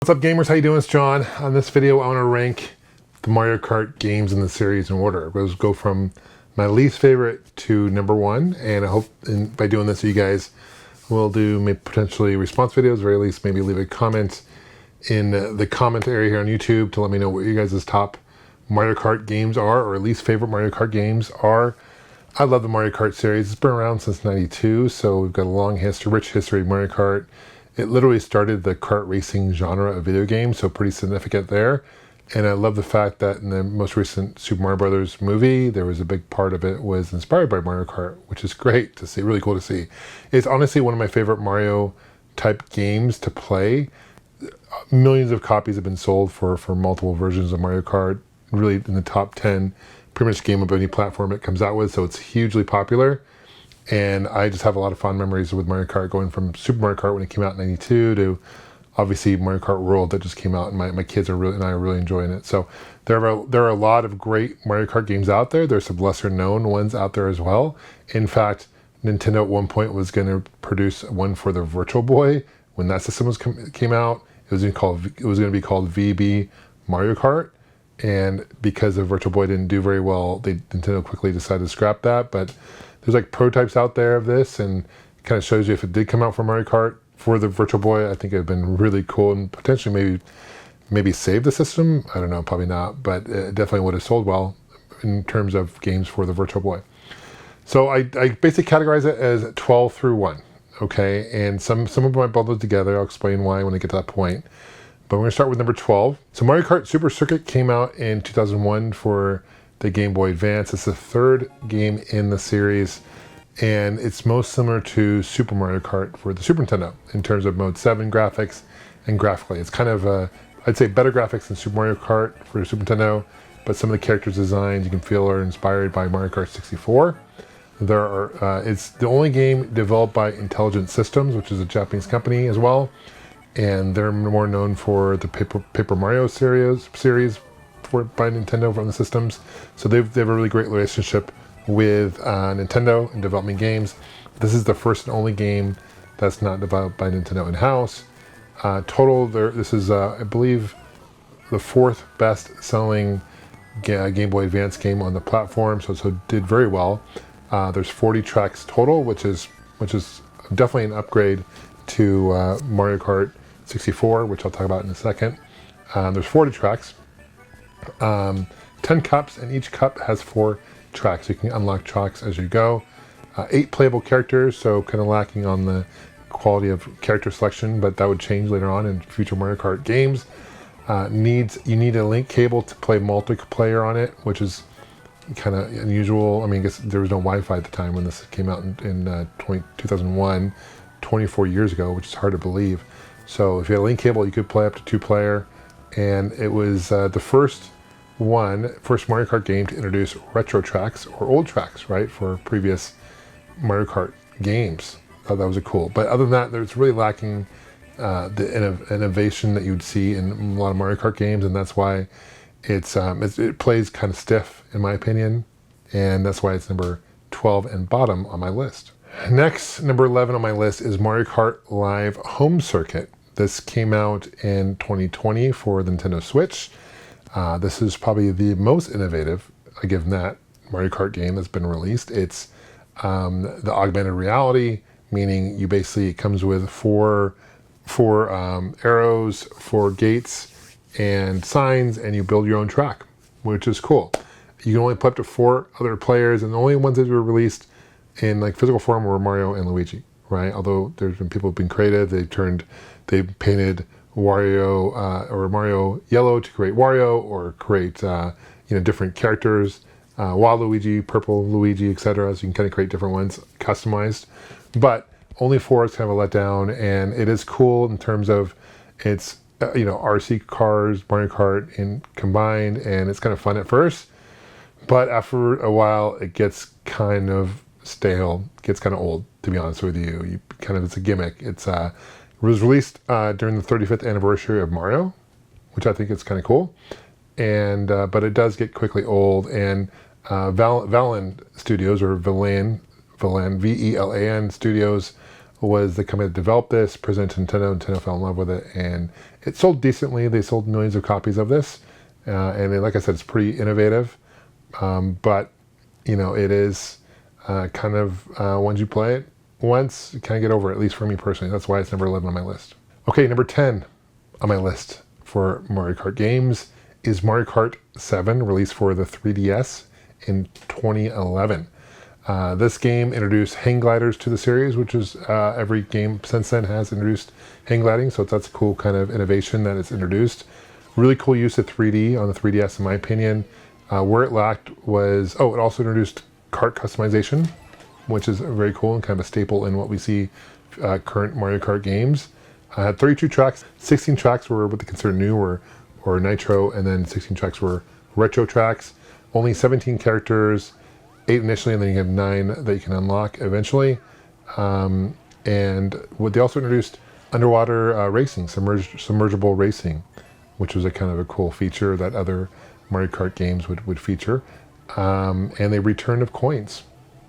What's up, gamers? How you doing? It's John. On this video, I want to rank the Mario Kart games in the series in order. We'll go from my least favorite to number one, and I hope by doing this, you guys will do maybe potentially response videos, or very least maybe leave a comment in the comment area here on YouTube to let me know what you guys' top Mario Kart games are, or least favorite Mario Kart games are. I love the Mario Kart series. It's been around since '92, so we've got a long history, rich history of Mario Kart. It literally started the kart racing genre of video games, so pretty significant there. And I love the fact that in the most recent Super Mario Brothers movie, there was a big part of it was inspired by Mario Kart, which is great to see, really cool to see. It's honestly one of my favorite Mario type games to play. Millions of copies have been sold for multiple versions of Mario Kart, really in the top 10 pretty much game of any platform it comes out with, so it's hugely popular. And I just have a lot of fond memories with Mario Kart, going from Super Mario Kart when it came out in '92 to obviously Mario Kart World that just came out, and my kids and I are really enjoying it. So there are a lot of great Mario Kart games out there. There's some lesser known ones out there as well. In fact, Nintendo at one point was going to produce one for the Virtual Boy when that system came out. It was going to be called VB Mario Kart, and because the Virtual Boy didn't do very well, Nintendo quickly decided to scrap that. But there's like prototypes out there of this, and it kind of shows you if it did come out for Mario Kart for the Virtual Boy, I think it would have been really cool and potentially maybe save the system. I don't know, probably not, but it definitely would have sold well in terms of games for the Virtual Boy. So I basically categorize it as 12 through 1, okay? And some of them I bundled together. I'll explain why when I get to that point. But we're going to start with number 12. So Mario Kart Super Circuit came out in 2001 for the Game Boy Advance. It's the third game in the series, and it's most similar to Super Mario Kart for the Super Nintendo in terms of Mode 7 graphics and graphically. It's kind of, I'd say, better graphics than Super Mario Kart for Super Nintendo, but some of the characters' designs you can feel are inspired by Mario Kart 64. It's the only game developed by Intelligent Systems, which is a Japanese company as well, and they're more known for the Paper Mario series by Nintendo from the systems. So they have a really great relationship with Nintendo in developing games. This is the first and only game that's not developed by Nintendo in-house. This is, I believe, the fourth best-selling Game Boy Advance game on the platform, so it did very well. There's 40 tracks total, which is definitely an upgrade to Mario Kart 64, which I'll talk about in a second. There's 40 tracks. 10 cups, and each cup has 4 tracks. You can unlock tracks as you go. 8 playable characters, so kind of lacking on the quality of character selection, but that would change later on in future Mario Kart games. You need a link cable to play multiplayer on it, which is kind of unusual. I mean, I guess there was no Wi-Fi at the time when this came out in 2001, 24 years ago, which is hard to believe. So if you had a link cable, you could play up to 2-player. And it was the first Mario Kart game to introduce retro tracks or old tracks, right, for previous Mario Kart games. I thought that was cool. But other than that, there's really lacking the innovation that you'd see in a lot of Mario Kart games, and that's why it plays kind of stiff, in my opinion, and that's why it's number 12 and bottom on my list. Next, number 11 on my list is Mario Kart Live Home Circuit. This came out in 2020 for the Nintendo Switch. This is probably the most innovative, I give that, Mario Kart game that's been released. It's the augmented reality, meaning it comes with four arrows, 4 gates, and signs, and you build your own track, which is cool. You can only play up to 4 other players, and the only ones that were released in like physical form were Mario and Luigi, right? Although there's been people who've been creative, they painted Wario or Mario yellow to create Wario, or create different characters, Waluigi, purple Luigi, etc. So you can kind of create different ones customized. But only 4 is kind of a letdown, and it is cool in terms of it's RC cars, Mario Kart combined, and it's kind of fun at first. But after a while, it gets kind of stale, gets kind of old, to be honest with you. It's a gimmick. It was released during the 35th anniversary of Mario, which I think is kind of cool, and but it does get quickly old. And Valan Studios, or Velan, VELAN Studios, was the company that developed this, presented to Nintendo. Nintendo fell in love with it, and it sold decently. They sold millions of copies of this, and like I said, it's pretty innovative. But it is kind of once you play it once, you kind of get over it, at least for me personally. That's why it's number 11 on my list. Okay, number 10 on my list for Mario Kart games is Mario Kart 7, released for the 3DS in 2011. This game introduced hang gliders to the series, which is every game since then has introduced hang gliding, so that's a cool kind of innovation that it's introduced. Really cool use of 3D on the 3DS, in my opinion. Where it lacked was, it also introduced kart customization, which is very cool and kind of a staple in what we see current Mario Kart games. Had 32 tracks, 16 tracks were what they consider new or nitro, and then 16 tracks were retro tracks. Only 17 characters, 8 initially, and then you have 9 that you can unlock eventually. And what they also introduced underwater racing, submergible racing, which was a kind of a cool feature that other Mario Kart games would feature. And they returned of coins.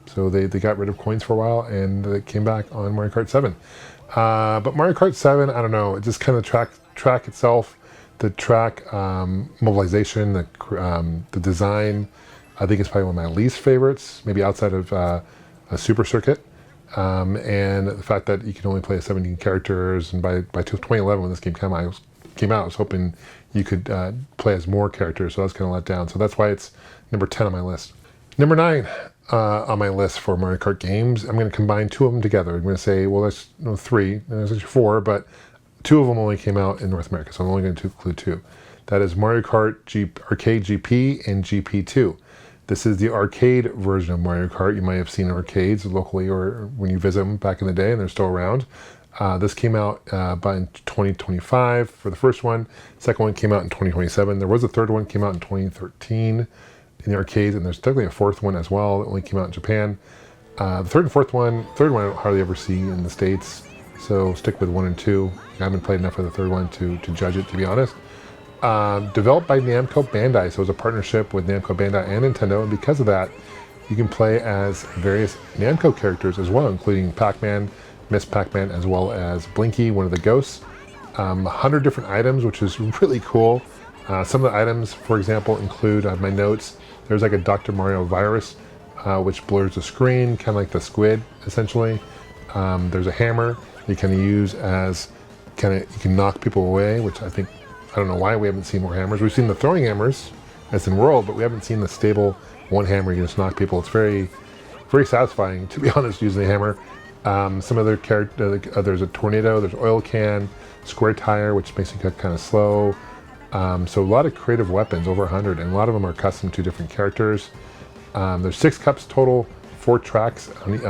So they got rid of coins for a while, and they came back on Mario Kart 7. But Mario Kart 7, I don't know, it just kind of track itself, the track mobilization, the design, I think it's probably one of my least favorites, maybe outside of a Super Circuit. And the fact that you can only play 17 characters, and by 2011 when this game came out, I was hoping you could play as more characters, so I was kind of let down. So that's why it's number 10 on my list. Number 9 on my list for Mario Kart games, I'm going to combine 2 of them together. I'm going to say, well, that's 3, there's actually 4, but 2 of them only came out in North America, so I'm only going to include 2. That is Mario Kart Arcade GP and GP2. This is the arcade version of Mario Kart. You might have seen arcades locally or when you visit them back in the day, and they're still around. This came out by in 2025 for the first one. Second one came out in 2027. There was a third one, came out in 2013 in the arcades, and there's technically a fourth one as well that only came out in Japan. The third one I don't hardly ever see in the States, so stick with 1 and 2. I haven't played enough of the third one to judge it, to be honest. Developed by Namco Bandai, so it was a partnership with Namco Bandai and Nintendo, and because of that, you can play as various Namco characters as well, including Pac-Man, Miss Pac-Man, as well as Blinky, one of the ghosts. 100 different items, which is really cool. Some of the items, for example, include, my notes, there's like a Dr. Mario virus, which blurs the screen, kind of like the squid, essentially. There's a hammer you can use as, you can knock people away, which I don't know why we haven't seen more hammers. We've seen the throwing hammers, as in World, but we haven't seen the stable one hammer you can just knock people. It's very, very satisfying, to be honest, using the hammer. Some other characters, there's a tornado, there's oil can, square tire, which makes you go kind of slow. So a lot of creative weapons, over 100, and a lot of them are custom to different characters. There's 6 cups total, 4 tracks in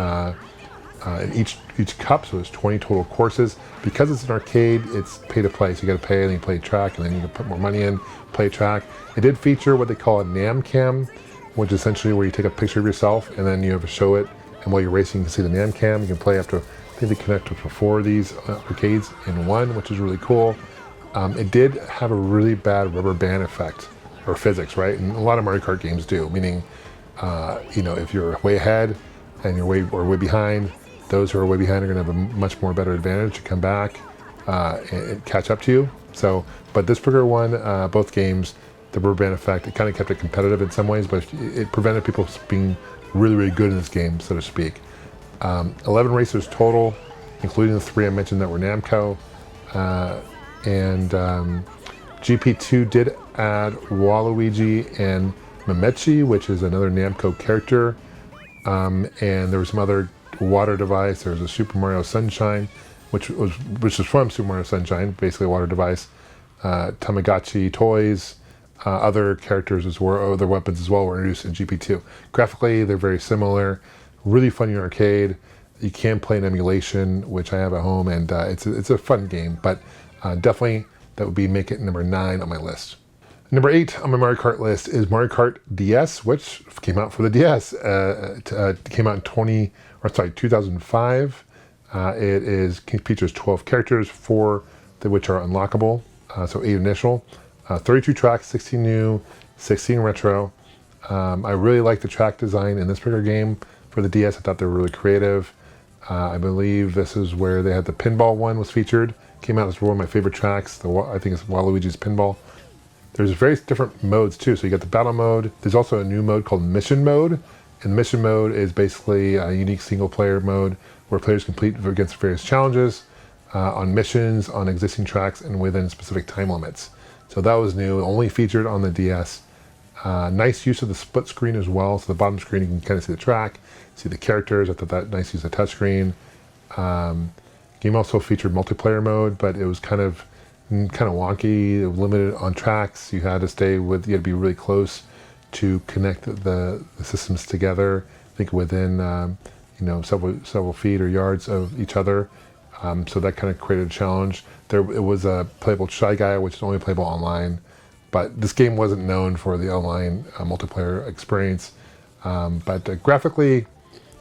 each cup, so there's 20 total courses. Because it's an arcade, it's pay to play, so you got to pay, and then you play a track, and then you can put more money in, play a track. It did feature what they call a Nam Cam, which is essentially where you take a picture of yourself, and then you have to show it, and while you're racing, you can see the Nam Cam. You can play up to, I think they connect up to 4 of these arcades in one, which is really cool. It did have a really bad rubber band effect, or physics, right? And a lot of Mario Kart games do, meaning, if you're way ahead and you're way behind, those who are way behind are going to have a much more better advantage to come back and catch up to you. So, but this particular one, both games, the rubber band effect, it kind of kept it competitive in some ways, but it prevented people from being really, really good in this game, so to speak. 11 racers total, including the 3 I mentioned that were Namco. And GP2 did add Waluigi and Mamechi, which is another Namco character. And there was some other water device. There was a Super Mario Sunshine, which was from Super Mario Sunshine, basically a water device. Tamagotchi toys, other characters as well, other weapons as well were introduced in GP2. Graphically, they're very similar. Really fun in arcade. You can play an emulation, which I have at home, and it's a fun game. But definitely, that would make it number 9 on my list. Number 8 on my Mario Kart list is Mario Kart DS, which came out for the DS. Came out in 2005. It features 12 characters, 4 which are unlockable, so 8 initial. 32 tracks, 16 new, 16 retro. I really like the track design in this particular game for the DS. I thought they were really creative. I believe this is where they had the pinball one was featured. Came out as one of my favorite tracks. I think it's Waluigi's Pinball. There's various different modes too. So you got the battle mode. There's also a new mode called mission mode. And mission mode is basically a unique single player mode where players compete against various challenges on missions, on existing tracks, and within specific time limits. So that was new, only featured on the DS. Nice use of the split screen as well. So the bottom screen, you can kind of see the track, see the characters. I thought that nice use of touchscreen. Game also featured multiplayer mode, but it was kind of wonky. It was limited on tracks. You had to be really close to connect the systems together. I think within several feet or yards of each other. So that kind of created a challenge. It was a playable Shy Guy, which is only playable online. But this game wasn't known for the online multiplayer experience. But graphically,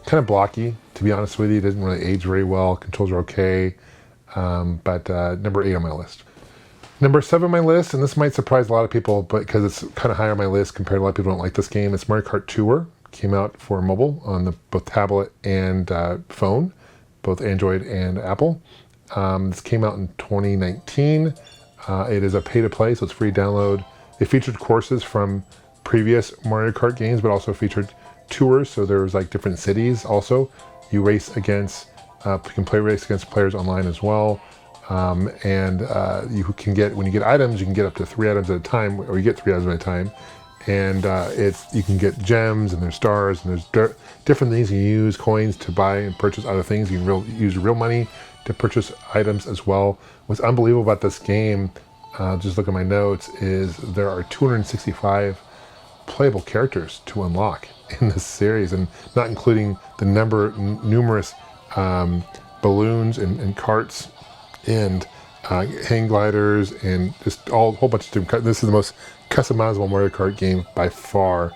kind of blocky, to be honest with you. It didn't really age very well. Controls are okay. But number 8 on my list. Number 7 on my list, and this might surprise a lot of people, but because it's kind of high on my list compared to a lot of people who don't like this game, it's Mario Kart Tour. Came out for mobile on both tablet and phone, both Android and Apple. This came out in 2019. It is a pay-to-play, so it's free download. It featured courses from previous Mario Kart games, but also featured tours, so there was like different cities also. You race against, you can race against players online as well. You can get, when you get items, you can get up to 3 items at a time, or you get 3 items at a time. And you can get gems, and there's stars, and there's different things you can use, coins to buy and purchase other things. You can use real money to purchase items as well. What's unbelievable about this game, just look at my notes, is there are 265 playable characters to unlock in this series, and not including the numerous balloons and carts and hang gliders and just a whole bunch of different. This is the most customizable Mario Kart game by far.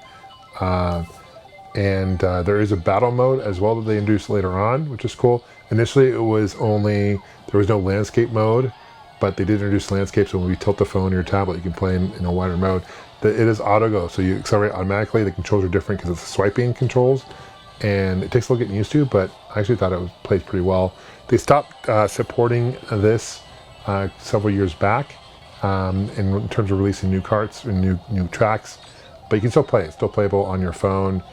There is a battle mode as well that they introduced later on, which is cool. Initially, there was no landscape mode, but they did introduce landscapes. So when you tilt the phone or your tablet, you can play in a wider mode. It is auto go, so you accelerate automatically. The controls are different because it's swiping controls, and it takes a little getting used to, but I actually thought it played pretty well. They stopped supporting this several years back in terms of releasing new carts and new tracks, but you can still play it. It's still playable on your phone.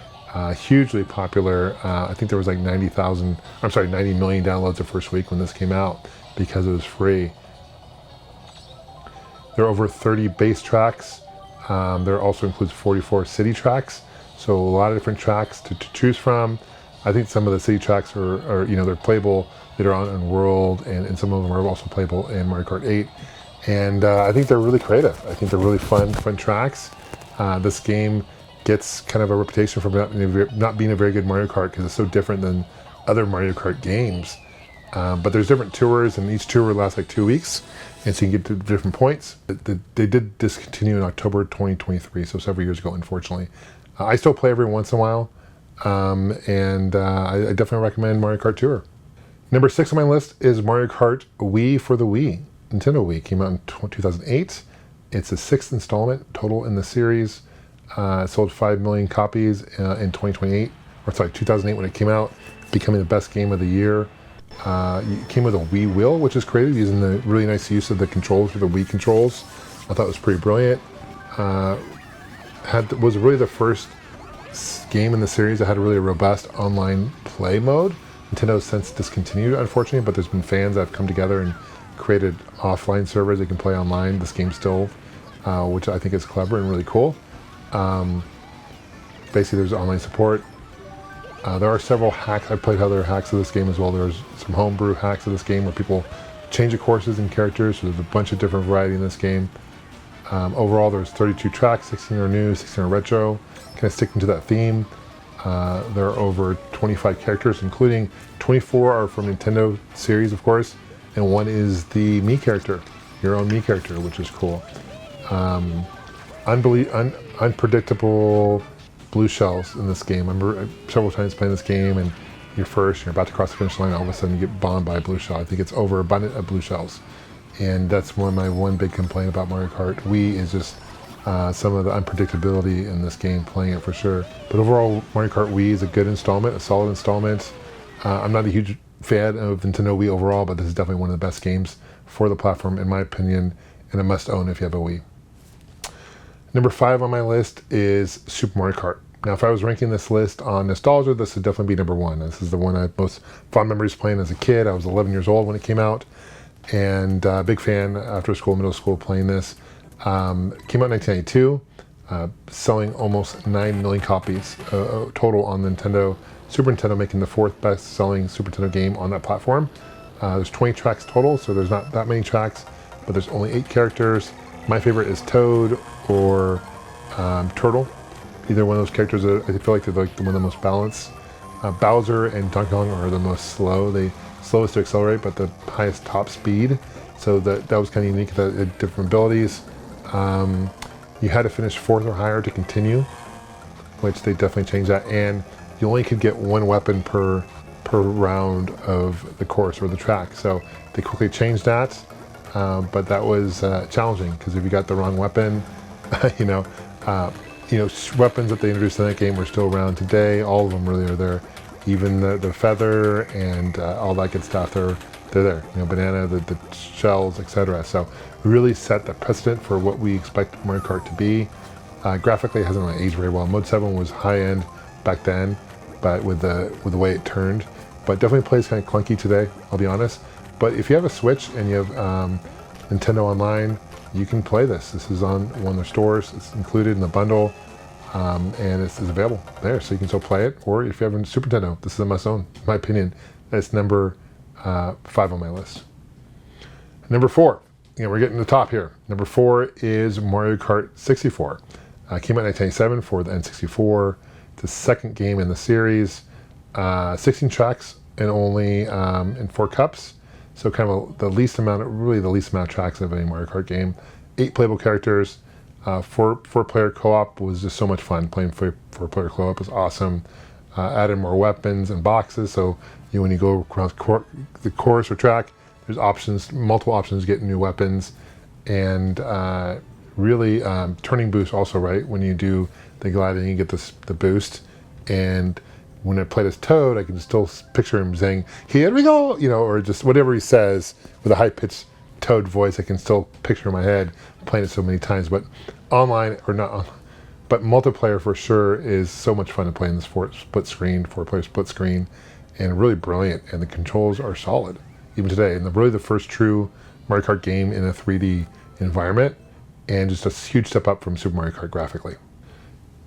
Hugely popular. I think there was like 90 million downloads the first week when this came out because it was free. There are over 30 base tracks. There also includes 44 city tracks. So a lot of different tracks to choose from. I think some of the city tracks are they're playable later on in World, and some of them are also playable in Mario Kart 8. And I think they're really creative. I think they're really fun tracks. This game gets kind of a reputation for not being a very good Mario Kart because it's so different than other Mario Kart games. But there's different tours, and each tour lasts like 2 weeks, and so you can get to different points. They did discontinue in October 2023, so several years ago, unfortunately. I still play every once in a while, and I definitely recommend Mario Kart Tour. Number 6 on my list is Mario Kart Wii for the Wii. Nintendo Wii came out in 2008. It's the 6th installment total in the series. It sold 5 million copies in 2008 when it came out, becoming the best game of the year. It came with a Wii wheel, which is created using the really nice use of the controls for the Wii controls. I thought it was pretty brilliant. Was really the first game in the series that had a really robust online play mode. Nintendo has since discontinued, unfortunately, but there's been fans that have come together and created offline servers that can play online. This game still, which I think is clever and really cool. Basically, there's online support. There are several hacks. I played other hacks of this game as well. There's some homebrew hacks of this game where people change the courses and characters. So there's a bunch of different variety in this game. Overall, there's 32 tracks, 16 are new, 16 are retro, kind of sticking to that theme. There are over 25 characters, including 24 are from Nintendo series, of course, and 1 is the Mii character, your own Mii character, which is cool. Unpredictable blue shells in this game. I remember several times playing this game, and you're about to cross the finish line, all of a sudden you get bombed by a blue shell. I think it's overabundant of blue shells. And that's one big complaint about Mario Kart Wii is just some of the unpredictability in this game, playing it for sure. But overall, Mario Kart Wii is a good installment, a solid installment. I'm not a huge fan of Nintendo Wii overall, but this is definitely one of the best games for the platform, in my opinion, and a must-own if you have a Wii. Number 5 on my list is Super Mario Kart. Now, if I was ranking this list on nostalgia, this would definitely be number 1. This is the one I have most fond memories playing as a kid. I was 11 years old when it came out, and big fan after school, middle school, playing this. Came out in 1992, selling almost 9 million copies total on Nintendo. Super Nintendo making the 4th best-selling Super Nintendo game on that platform. There's 20 tracks total, so there's not that many tracks, but there's only 8 characters. My favorite is Toad or Turtle. Either one of those characters, I feel like they're like one of the most balanced. Bowser and Donkey Kong are the most slow. They slowest to accelerate, but the highest top speed. So that was kind of unique. That had different abilities. You had to finish 4th or higher to continue, which they definitely changed that. And you only could get 1 weapon per round of the course or the track. So they quickly changed that. But that was challenging because if you got the wrong weapon, weapons that they introduced in that game were still around today. All of them really are there. Even the feather and all that good stuff, they're there. Banana, the shells, etc. So really set the precedent for what we expect Mario Kart to be. Graphically, it hasn't really aged very well. Mode 7 was high end back then, but with the way it turned. But definitely plays kind of clunky today, I'll be honest. But if you have a Switch and you have Nintendo Online, you can play this. This is on one of their stores. It's included in the bundle, and it's available there, so you can still play it. Or if you have a Super Nintendo, this is a must-own, in my opinion. That's number 5 on my list. Number 4, we're getting to the top here. Number 4 is Mario Kart 64. Came out in 1997 for the N64. It's the 2nd game in the series. 16 tracks and only in 4 cups. So kind of the least amount of tracks of any Mario Kart game. 8 playable characters. 4-player co-op was just so much fun. Playing 4-player co-op was awesome. Added more weapons and boxes. So when you go across the course or track, there's multiple options to get new weapons. And really turning boost also, right? When you do the gliding, you get the boost. And when I played as Toad, I can still picture him saying, "Here we go," or just whatever he says with a high-pitched Toad voice. I can still picture in my head playing it so many times. But online, or not online, but multiplayer for sure is so much fun to play in this 4-player split screen, and really brilliant. And the controls are solid even today. And really the first true Mario Kart game in a 3D environment, and just a huge step up from Super Mario Kart graphically.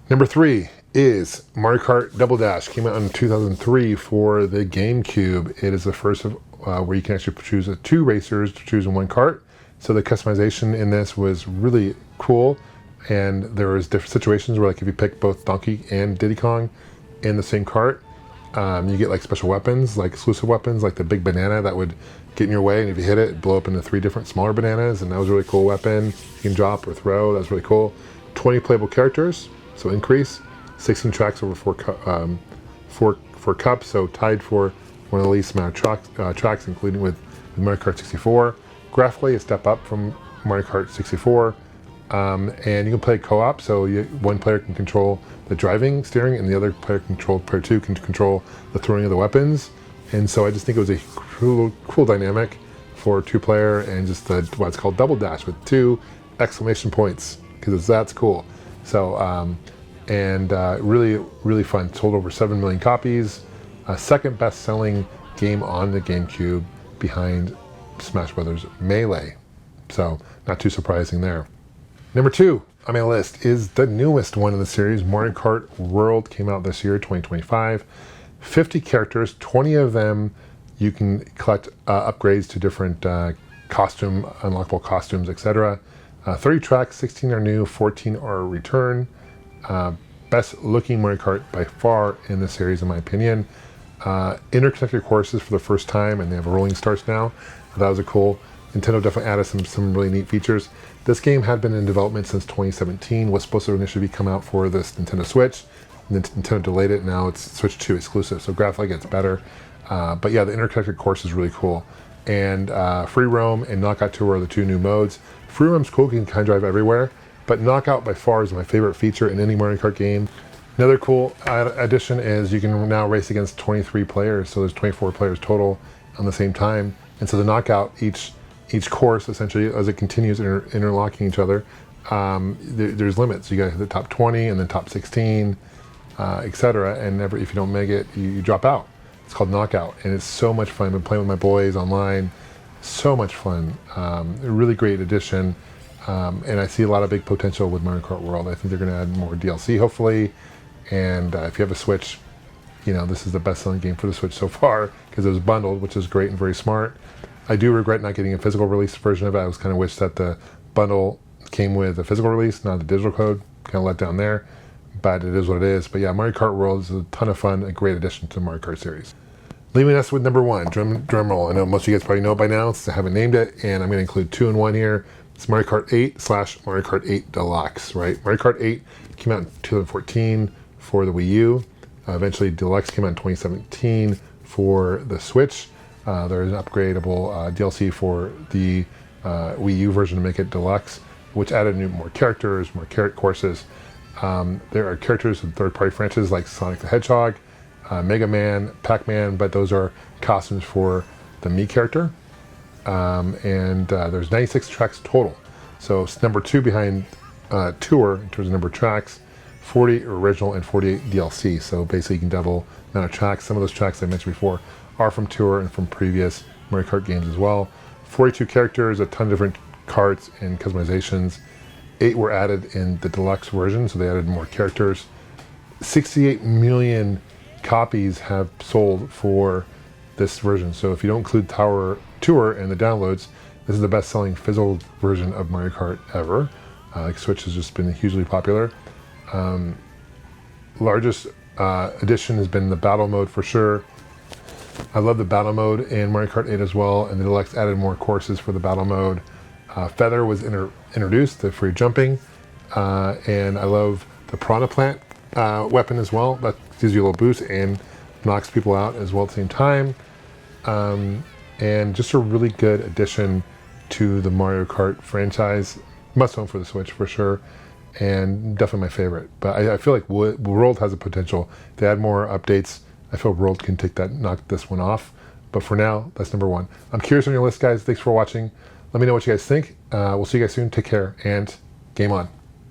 Number 3 is Mario Kart Double Dash. Came out in 2003 for the GameCube. It is the first of where you can actually choose 2 racers to choose in 1 kart. So the customization in this was really cool. And there was different situations where, like, if you pick both Donkey and Diddy Kong in the same kart, you get like special weapons, like exclusive weapons, like the big banana that would get in your way, and if you hit it, it'd blow up into 3 different smaller bananas, and that was a really cool weapon. You can drop or throw. That was really cool. 20 playable characters, so increase. 16 tracks over 4 cups, so tied for one of the least amount of tracks, including with Mario Kart 64. Graphically, a step up from Mario Kart 64. And you can play co-op, so one player can control the driving, steering, and the other player, player 2 can control the throwing of the weapons. And so I just think it was a cool dynamic for 2-player, and just what's called Double Dash with 2 exclamation points, because that's cool. So, really, really fun. Sold over 7 million copies. 2nd best-selling game on the GameCube, behind Smash Brothers Melee. So, not too surprising there. Number 2 on my list is the newest one in the series, Mario Kart World. Came out this year, 2025. 50 characters, 20 of them you can collect upgrades to different unlockable costumes, etc. 30 tracks, 16 are new, 14 are a return. Best looking Mario Kart by far in the series, in my opinion. Interconnected courses for the first time, and they have rolling starts now. That was a cool. Nintendo definitely added some really neat features. This game had been in development since 2017. Was supposed to initially come out for this Nintendo Switch. Nintendo delayed it. Now it's Switch 2 exclusive, so graphically gets better. But yeah, the interconnected course is really cool. And Free Roam and Knockout Tour are the 2 new modes. Free Roam's cool, you can kind of drive everywhere. But Knockout by far is my favorite feature in any Mario Kart game. Another cool addition is you can now race against 23 players, so there's 24 players total on the same time. And so the knockout, each course essentially, as it continues interlocking each other, there's limits. You got the top 20 and then top 16, etc. And if you don't make it, you drop out. It's called knockout, and it's so much fun. I've been playing with my boys online, so much fun. A really great addition, and I see a lot of big potential with Mario Kart World. I think they're going to add more DLC hopefully. And if you have a Switch, this is the best-selling game for the Switch so far because it was bundled, which is great and very smart. I do regret not getting a physical release version of it. I was kind of wish that the bundle came with a physical release, not the digital code. Kind of let down there, but it is what it is. But yeah, Mario Kart World is a ton of fun, a great addition to the Mario Kart series. Leaving us with number one, drum roll. I know most of you guys probably know it by now, since I haven't named it, and I'm going to include 2 in 1 here. It's Mario Kart 8 / Mario Kart 8 Deluxe, right? Mario Kart 8 came out in 2014 for the Wii U. Eventually, Deluxe came out in 2017 for the Switch. There's an upgradable DLC for the Wii U version to make it Deluxe, which added more characters, more courses. There are characters in third-party franchises like Sonic the Hedgehog, Mega Man, Pac-Man, but those are costumes for the Mii character. And there's 96 tracks total. So it's number 2 behind Tour in terms of number of tracks. 40 original and 48 DLC, so basically you can double the amount of tracks. Some of those tracks I mentioned before are from Tour and from previous Mario Kart games as well. 42 characters, a ton of different karts and customizations. 8 were added in the Deluxe version, so they added more characters. 68 million copies have sold for this version, so if you don't include Tour and the downloads, this is the best-selling physical version of Mario Kart ever. Switch has just been hugely popular. Largest addition has been the battle mode for sure. I love the battle mode in Mario Kart 8 as well, and the Deluxe added more courses for the battle mode. Feather was introduced, the free jumping, and I love the Piranha Plant weapon as well. That gives you a little boost and knocks people out as well at the same time. And just a really good addition to the Mario Kart franchise. Must own for the Switch for sure, and definitely my favorite. But I feel like World has a potential. If they add more updates, I feel World can knock this one off. But for now, that's number 1. I'm curious on your list, guys. Thanks for watching. Let me know what you guys think. We'll see you guys soon. Take care, and game on.